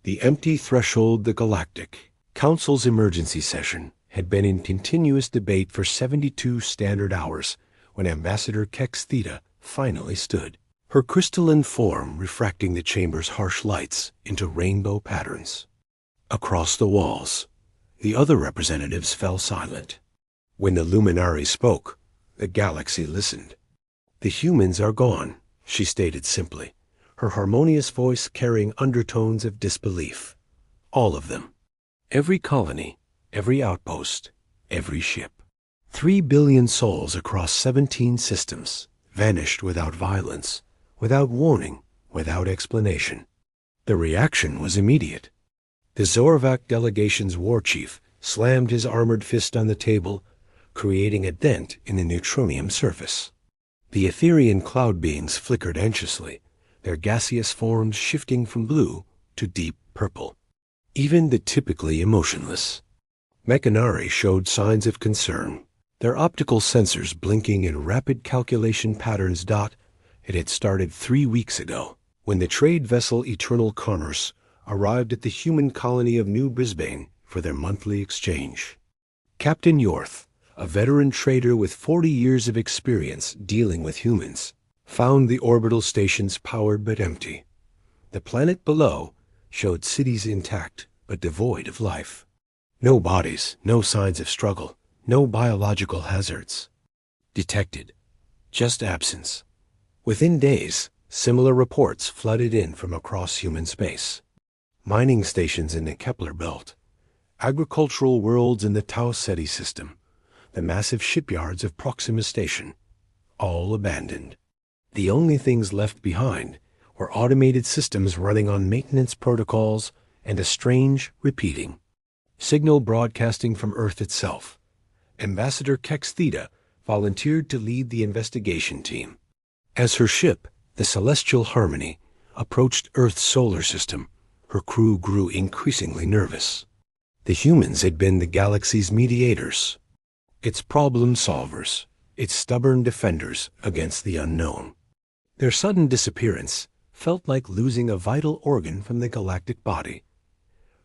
The empty threshold, the Galactic Council's emergency session, had been in continuous debate for 72 standard hours when Ambassador Kex Theta finally stood, her crystalline form refracting the chamber's harsh lights into rainbow patterns. Across the walls, the other representatives fell silent. When the luminary spoke, the galaxy listened. "The humans are gone," she stated simply, her harmonious voice carrying undertones of disbelief. "All of them. Every colony, every outpost, every ship. 3 billion souls across 17 systems vanished without violence, without warning, without explanation." The reaction was immediate. The Zorvak delegation's war chief slammed his armored fist on the table, creating a dent in the neutronium surface. The Etherian cloud beings flickered anxiously, their gaseous forms shifting from blue to deep purple. Even the typically emotionless Mechanari showed signs of concern, their optical sensors blinking in rapid calculation patterns. It had started 3 weeks ago, when the trade vessel Eternal Commerce arrived at the human colony of New Brisbane for their monthly exchange. Captain Yorth, a veteran trader with 40 years of experience dealing with humans, found the orbital stations powered but empty. The planet below showed cities intact but devoid of life. No bodies, no signs of struggle, no biological hazards detected, just absence. Within days, similar reports flooded in from across human space. Mining stations in the Kepler belt, agricultural worlds in the Tau Ceti system, the massive shipyards of Proxima Station, all abandoned. The only things left behind were automated systems running on maintenance protocols and a strange repeating signal broadcasting from Earth itself. Ambassador Kex Theta volunteered to lead the investigation team. As her ship, the Celestial Harmony, approached Earth's solar system, her crew grew increasingly nervous. The humans had been the galaxy's mediators, its problem solvers, its stubborn defenders against the unknown. Their sudden disappearance felt like losing a vital organ from the galactic body.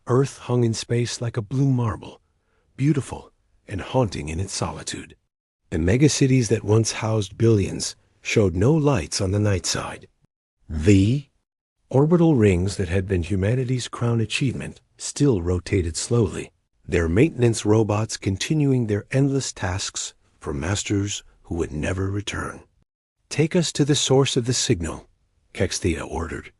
Earth hung in space like a blue marble, beautiful and haunting in its solitude. The megacities that once housed billions showed no lights on the night side. The orbital rings that had been humanity's crown achievement still rotated slowly, their maintenance robots continuing their endless tasks for masters who would never return. "Take us to the source of the signal," Kex Theta ordered.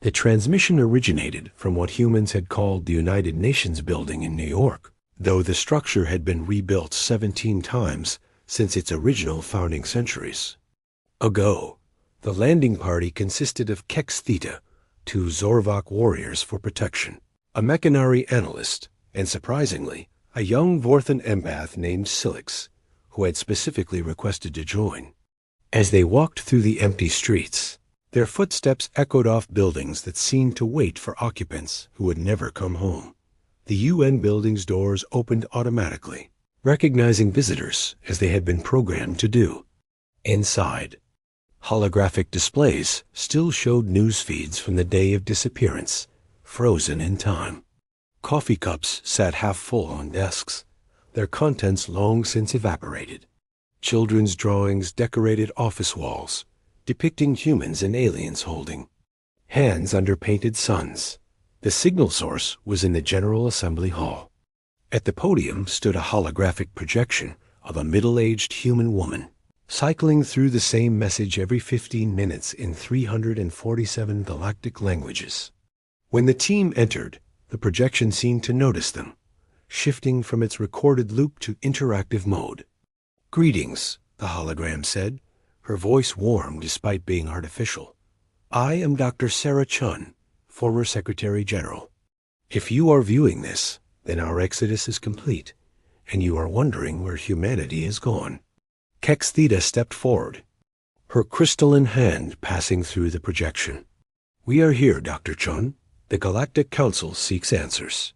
The transmission originated from what humans had called the United Nations building in New York, though the structure had been rebuilt 17 times since its original founding centuries ago. The landing party consisted of Kex Theta, 2 Zorvak warriors for protection, a Mechanari analyst, and surprisingly, a young Vorthan empath named Silix, who had specifically requested to join. As they walked through the empty streets, their footsteps echoed off buildings that seemed to wait for occupants who would never come home. The UN building's doors opened automatically, recognizing visitors as they had been programmed to do. Inside, holographic displays still showed news feeds from the day of disappearance, frozen in time. Coffee cups sat half full on desks, their contents long since evaporated. Children's drawings decorated office walls, depicting humans and aliens holding hands under painted suns. The signal source was in the General Assembly Hall. At the podium stood a holographic projection of a middle-aged human woman, cycling through the same message every 15 minutes in 347 galactic languages. When the team entered, the projection seemed to notice them, shifting from its recorded loop to interactive mode. "Greetings," the hologram said, her voice warm despite being artificial. "I am Dr. Sarah Chun, former Secretary General. If you are viewing this, then our exodus is complete, and you are wondering where humanity is gone." Kex Theta stepped forward, her crystalline hand passing through the projection. "We are here, Dr. Chun. The Galactic Council seeks answers."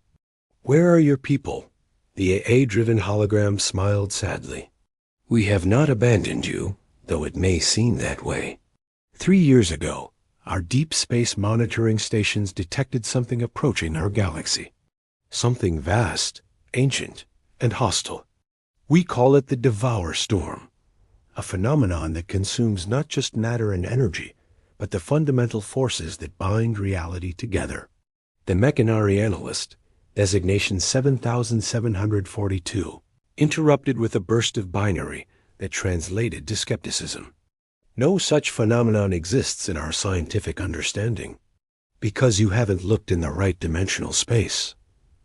"Where are your people?" The AA-driven hologram smiled sadly. "We have not abandoned you, though it may seem that way. 3 years ago, our deep space monitoring stations detected something approaching our galaxy. Something vast, ancient, and hostile. We call it the Devour Storm, a phenomenon that consumes not just matter and energy, but the fundamental forces that bind reality together. The Mechanari analyst, designation 7742, interrupted with a burst of binary that translated to skepticism. No such phenomenon exists in our scientific understanding. Because you haven't looked in the right dimensional space,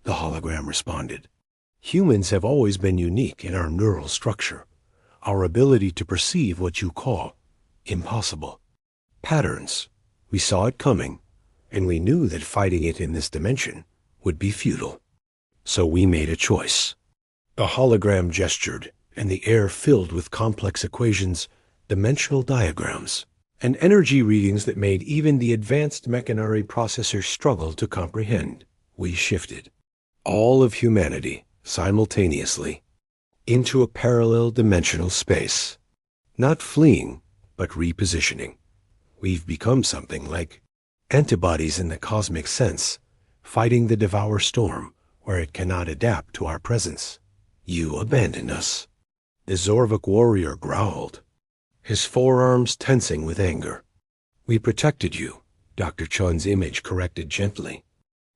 the hologram responded. Humans have always been unique in our neural structure, our ability to perceive what you call impossible. Patterns. We saw it coming, and we knew that fighting it in this dimension would be futile. So we made a choice. The hologram gestured, and the air filled with complex equations, dimensional diagrams, and energy readings that made even the advanced Mechanari processors struggle to comprehend. We shifted all of humanity simultaneously into a parallel dimensional space. Not fleeing, but repositioning. We've become something like antibodies in the cosmic sense, fighting the Devour Storm where it cannot adapt to our presence. You abandoned us. The Zorvik warrior growled, his forearms tensing with anger. We protected you, Dr. Chun's image corrected gently.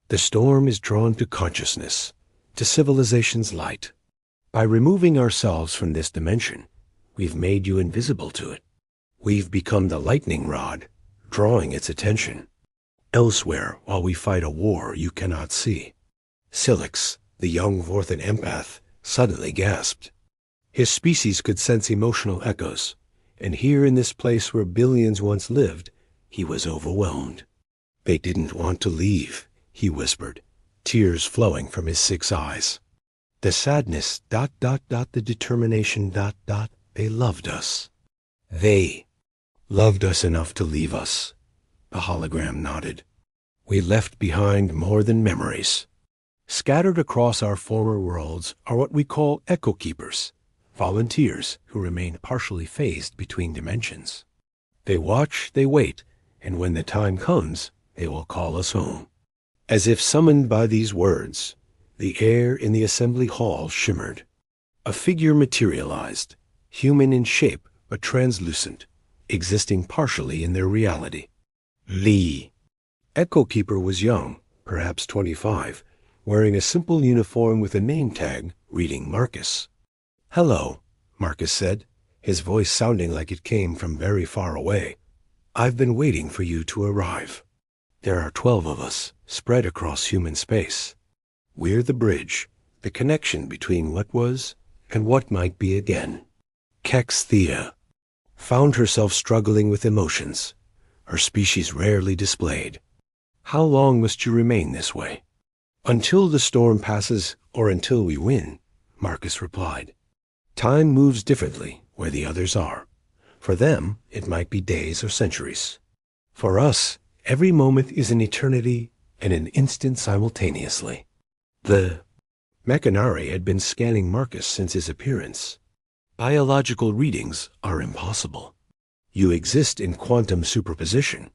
The storm is drawn to consciousness, to civilization's light. By removing ourselves from this dimension, we've made you invisible to it. We've become the lightning rod, drawing its attention. Elsewhere, while we fight a war you cannot see. Silix, the young Vorthan empath, suddenly gasped. His species could sense emotional echoes, and here in this place where billions once lived, he was overwhelmed. They didn't want to leave, he whispered, tears flowing from his 6 eyes. The sadness, the determination, they loved us. They loved us enough to leave us. The hologram nodded. We left behind more than memories. Scattered across our former worlds are what we call echo keepers, volunteers who remain partially phased between dimensions. They watch, they wait, and when the time comes, they will call us home. As if summoned by these words, the air in the assembly hall shimmered. A figure materialized, human in shape but translucent, existing partially in their reality. Lee. Echo Keeper was young, perhaps 25, wearing a simple uniform with a name tag reading Marcus. Hello, Marcus said, his voice sounding like it came from very far away. I've been waiting for you to arrive. There are 12 of us, spread across human space. We're the bridge, the connection between what was and what might be again. Kex Thea found herself struggling with emotions, her species rarely displayed. How long must you remain this way? Until the storm passes or until we win, Marcus replied. Time moves differently where the others are. For them, it might be days or centuries. For us, every moment is an eternity and an instant simultaneously. The Mechanari had been scanning Marcus since his appearance. Biological readings are impossible. You exist in quantum superposition.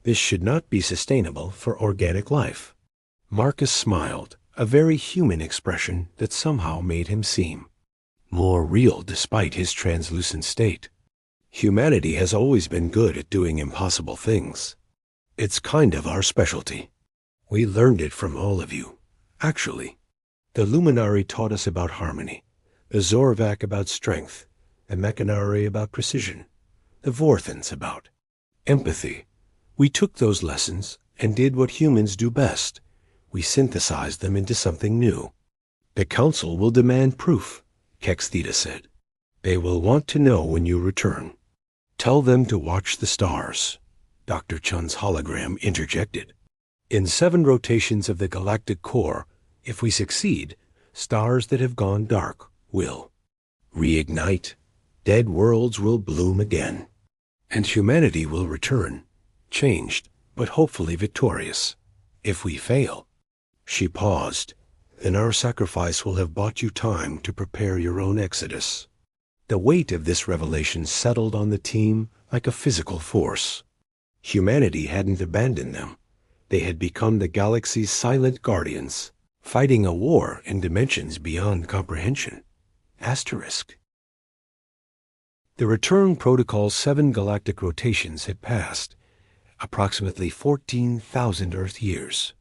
This should not be sustainable for organic life. Marcus smiled, a very human expression that somehow made him seem more real despite his translucent state. Humanity has always been good at doing impossible things. It's kind of our specialty. We learned it from all of you. Actually, the Luminari taught us about harmony, the Zorvak about strength, the Mechanari about precision, the Vorthans about empathy. We took those lessons and did what humans do best. We synthesized them into something new. The Council will demand proof, Kex Theta said. They will want to know when you return. Tell them to watch the stars, Dr. Chun's hologram interjected. In 7 rotations of the galactic core, if we succeed, stars that have gone dark will reignite. Dead worlds will bloom again. And humanity will return, changed, but hopefully victorious. If we fail. She paused. Then our sacrifice will have bought you time to prepare your own exodus. The weight of this revelation settled on the team like a physical force. Humanity hadn't abandoned them. They had become the galaxy's silent guardians, fighting a war in dimensions beyond comprehension. Asterisk. The return protocol's 7 galactic rotations had passed, approximately 14,000 Earth years.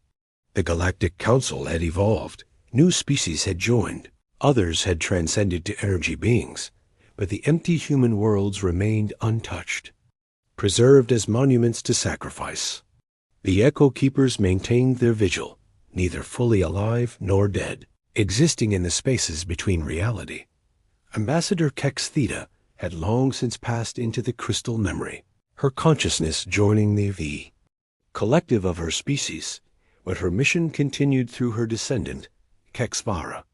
The Galactic Council had evolved. New species had joined. Others had transcended to energy beings, but the empty human worlds remained untouched, preserved as monuments to sacrifice. The Echo Keepers maintained their vigil, neither fully alive nor dead, existing in the spaces between reality. Ambassador Kex Theta had long since passed into the crystal memory, her consciousness joining the V, collective of her species, but her mission continued through her descendant, Kex Vara.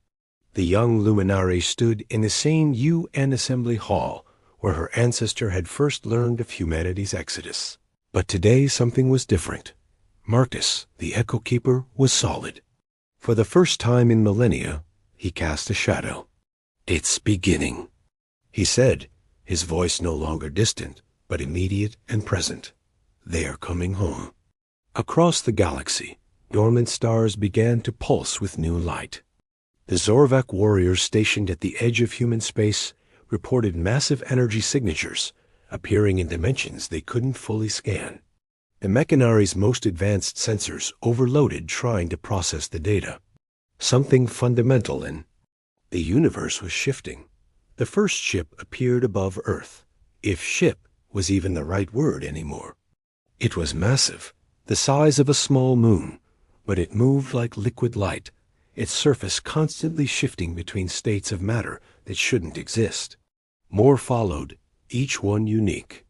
The young luminary stood in the same UN Assembly Hall where her ancestor had first learned of humanity's exodus. But today something was different. Marcus, the Echo Keeper, was solid. For the first time in millennia, he cast a shadow. "It's beginning," he said, his voice no longer distant, but immediate and present. "They are coming home." Across the galaxy, dormant stars began to pulse with new light. The Zorvak warriors stationed at the edge of human space reported massive energy signatures appearing in dimensions they couldn't fully scan. The Mechanari's most advanced sensors overloaded trying to process the data. Something fundamental in the universe was shifting. The first ship appeared above Earth, if ship was even the right word anymore. It was massive, the size of a small moon, but it moved like liquid light, its surface constantly shifting between states of matter that shouldn't exist. More followed, each one unique,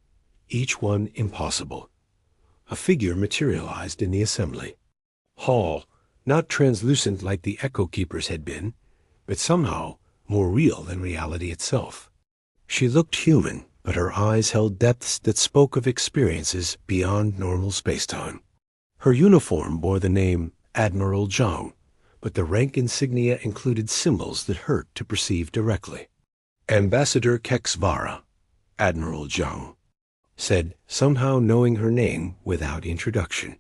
each one impossible. A figure materialized in the assembly. Hall, not translucent like the Echo Keepers had been, but somehow more real than reality itself. She looked human, but her eyes held depths that spoke of experiences beyond normal spacetime. Her uniform bore the name Admiral Zhang, but the rank insignia included symbols that hurt to perceive directly. Ambassador Kex Vara, Admiral Zhang, said, somehow knowing her name without introduction.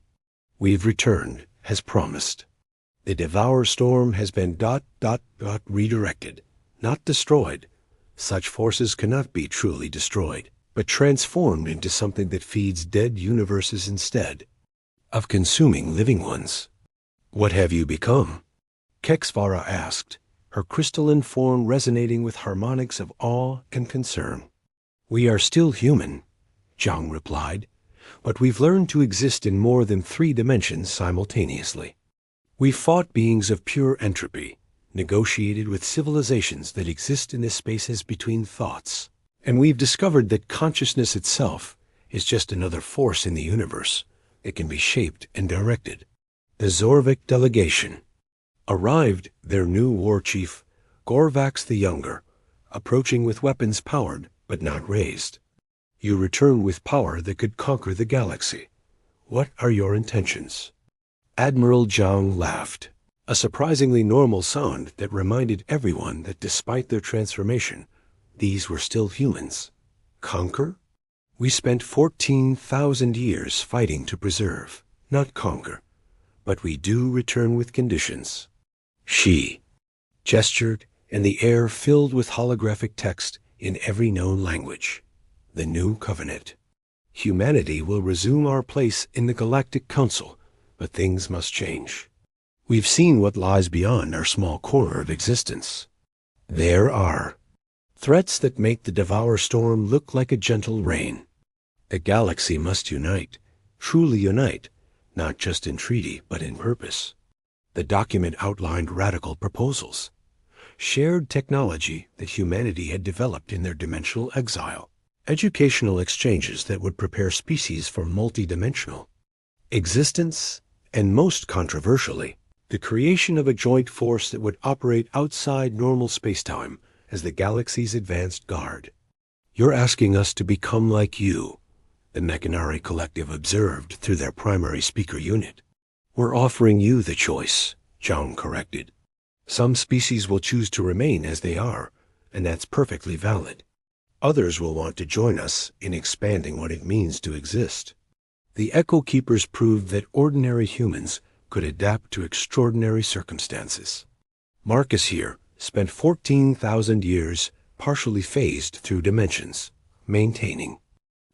"We've returned, as promised. The Devour Storm has been redirected, not destroyed. Such forces cannot be truly destroyed, but transformed into something that feeds dead universes instead of consuming living ones." "What have you become?" Kex Vara asked, her crystalline form resonating with harmonics of awe and concern. "We are still human," Zhang replied, "but we've learned to exist in more than 3 dimensions simultaneously. We've fought beings of pure entropy, negotiated with civilizations that exist in the spaces between thoughts, and we've discovered that consciousness itself is just another force in the universe that can be shaped and directed." The Zorvik delegation arrived, their new war chief, Gorvax the Younger, approaching with weapons powered but not raised. "You return with power that could conquer the galaxy. What are your intentions?" Admiral Zhang laughed, a surprisingly normal sound that reminded everyone that despite their transformation, these were still humans. "Conquer? We spent 14,000 years fighting to preserve, not conquer. But we do return with conditions." She gestured, and the air filled with holographic text in every known language. "The new covenant. Humanity will resume our place in the Galactic Council, but things must change. We've seen what lies beyond our small corner of existence. There are threats that make the Devour Storm look like a gentle rain. The galaxy must unite, truly unite, not just in treaty, but in purpose." The document outlined radical proposals, shared technology that humanity had developed in their dimensional exile, educational exchanges that would prepare species for multidimensional existence, and most controversially, the creation of a joint force that would operate outside normal spacetime as the galaxy's advanced guard. "You're asking us to become like you," the Mechanari Collective observed through their primary speaker unit. "We're offering you the choice," Zhang corrected. "Some species will choose to remain as they are, and that's perfectly valid. Others will want to join us in expanding what it means to exist." The Echo Keepers proved that ordinary humans could adapt to extraordinary circumstances. Marcus here spent 14,000 years partially phased through dimensions, maintaining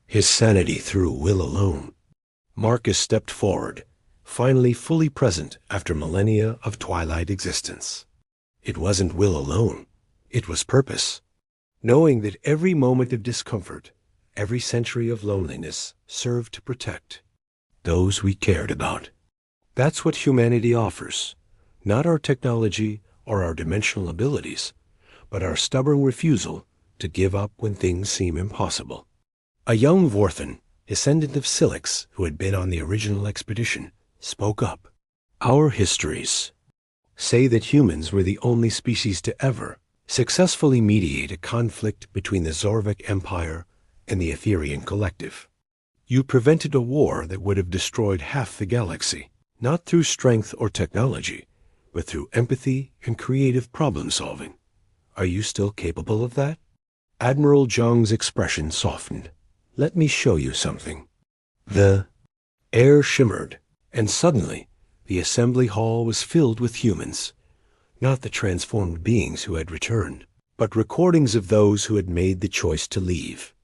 his sanity through will alone. Marcus stepped forward, finally fully present after millennia of twilight existence. It wasn't will alone, it was purpose. Knowing that every moment of discomfort, every century of loneliness served to protect those we cared about. That's what humanity offers, not our technology or our dimensional abilities, but our stubborn refusal to give up when things seem impossible. A young Vorthan, descendant of Silix who had been on the original expedition, spoke up. Our histories say that humans were the only species to ever successfully mediate a conflict between the Zorvek Empire and the Etherian Collective. You prevented a war that would have destroyed half the galaxy, not through strength or technology, but through empathy and creative problem-solving. Are you still capable of that? Admiral Zhang's expression softened. Let me show you something. The air shimmered, and suddenly the assembly hall was filled with humans, not the transformed beings who had returned, but recordings of those who had made the choice to leave.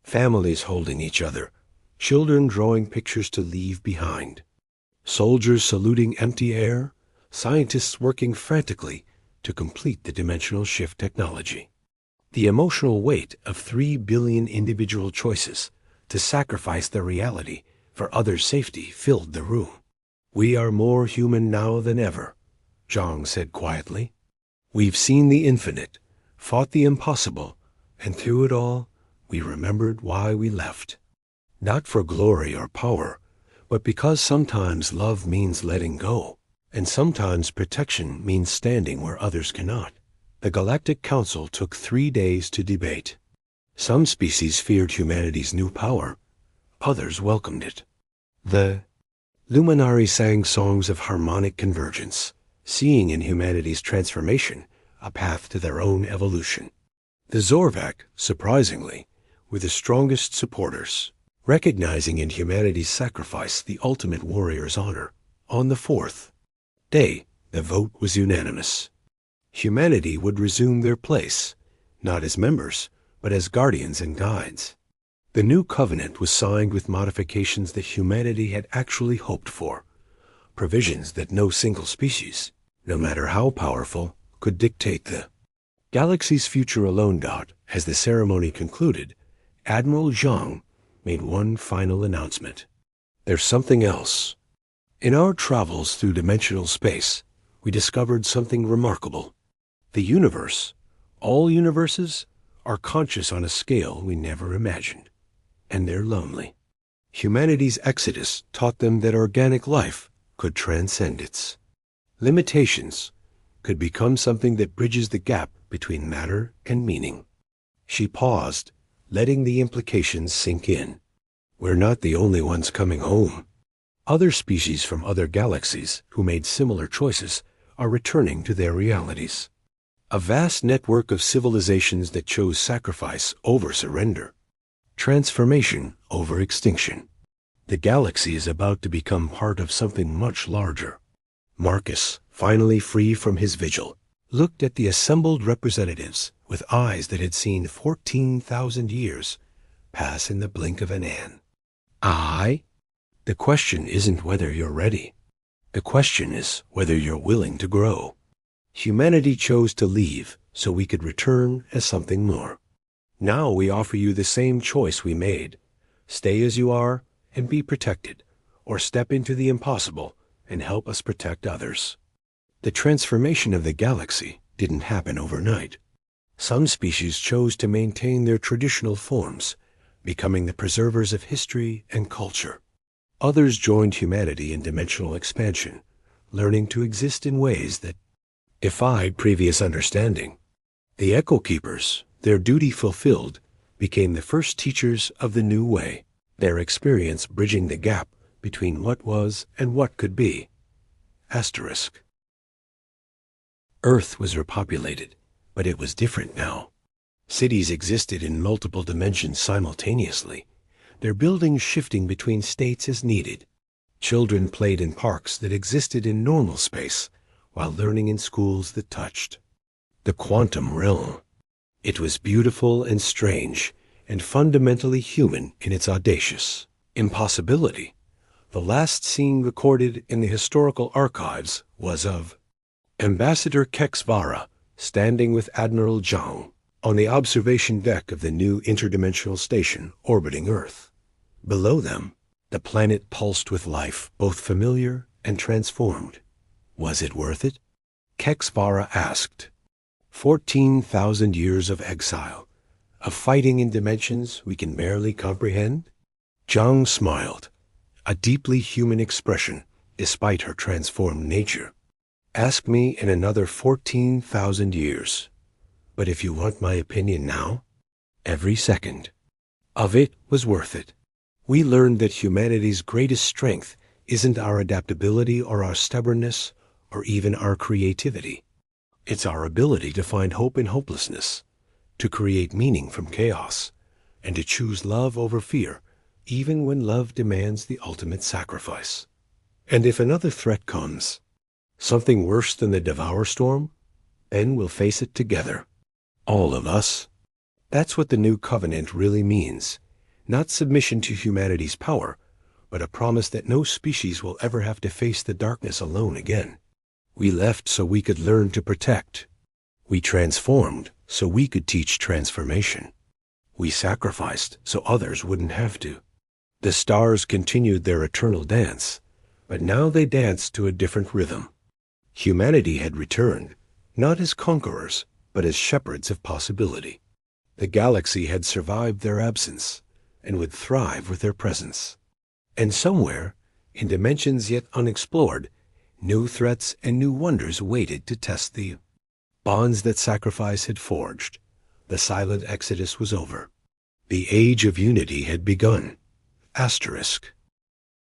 Families holding each other, children drawing pictures to leave behind, soldiers saluting empty air, scientists working frantically to complete the dimensional shift technology. The emotional weight of 3 billion individual choices to sacrifice their reality for others' safety filled the room. We are more human now than ever, Zhang said quietly. We've seen the infinite, fought the impossible, and through it all, we remembered why we left. Not for glory or power, but because sometimes love means letting go, and sometimes protection means standing where others cannot. The Galactic Council took 3 days to debate. Some species feared humanity's new power, others welcomed it. The luminaries sang songs of harmonic convergence, seeing in humanity's transformation a path to their own evolution. The Zorvak, surprisingly, were the strongest supporters, recognizing in humanity's sacrifice the ultimate warrior's honor. On the 4th day, the vote was unanimous. Humanity would resume their place, not as members, but as guardians and guides. The new covenant was signed with modifications that humanity had actually hoped for, provisions that no single species, no matter how powerful, could dictate the galaxy's future alone. As the ceremony concluded, Admiral Zhang made one final announcement. There's something else. In our travels through dimensional space, we discovered something remarkable. The universe, all universes, are conscious on a scale we never imagined, and they're lonely. Humanity's exodus taught them that organic life could transcend its limitations, could become something that bridges the gap between matter and meaning. She paused, letting the implications sink in. We're not the only ones coming home. Other species from other galaxies who made similar choices are returning to their realities. A vast network of civilizations that chose sacrifice over surrender, transformation over extinction. The galaxy is about to become part of something much larger. Marcus, finally free from his vigil, looked at the assembled representatives with eyes that had seen 14,000 years pass in the blink of an eye. The question isn't whether you're ready. The question is whether you're willing to grow. Humanity chose to leave so we could return as something more. Now we offer you the same choice we made. Stay as you are and be protected, or step into the impossible and help us protect others. The transformation of the galaxy didn't happen overnight. Some species chose to maintain their traditional forms, becoming the preservers of history and culture. Others joined humanity in dimensional expansion, learning to exist in ways that defied previous understanding. The Echo Keepers, their duty fulfilled, became the first teachers of the new way, their experience bridging the gap between what was and what could be. Asterisk. Earth was repopulated, but it was different now. Cities existed in multiple dimensions simultaneously, their buildings shifting between states as needed. Children played in parks that existed in normal space, while learning in schools that touched. The quantum realm. It was beautiful and strange, and fundamentally human in its audacious impossibility. The last scene recorded in the historical archives was of Ambassador Kexvara standing with Admiral Zhang on the observation deck of the new interdimensional station orbiting Earth. Below them, the planet pulsed with life, both familiar and transformed. Was it worth it? Kexvara asked. 14,000 years of exile, of fighting in dimensions we can barely comprehend? Zhang smiled, a deeply human expression despite her transformed nature. Ask me in another 14,000 years. But if you want my opinion now, every second of it was worth it. We learned that humanity's greatest strength isn't our adaptability or our stubbornness or even our creativity. It's our ability to find hope in hopelessness, to create meaning from chaos, and to choose love over fear, even when love demands the ultimate sacrifice. And if another threat comes, something worse than the Devour Storm, then we'll face it together. All of us. That's what the new covenant really means. Not submission to humanity's power, but a promise that no species will ever have to face the darkness alone again. We left so we could learn to protect. We transformed so we could teach transformation. We sacrificed so others wouldn't have to. The stars continued their eternal dance, but now they danced to a different rhythm. Humanity had returned, not as conquerors, but as shepherds of possibility. The galaxy had survived their absence, and would thrive with their presence. And somewhere, in dimensions yet unexplored, new threats and new wonders waited to test the bonds that sacrifice had forged. The silent exodus was over. The age of unity had begun. Asterisk.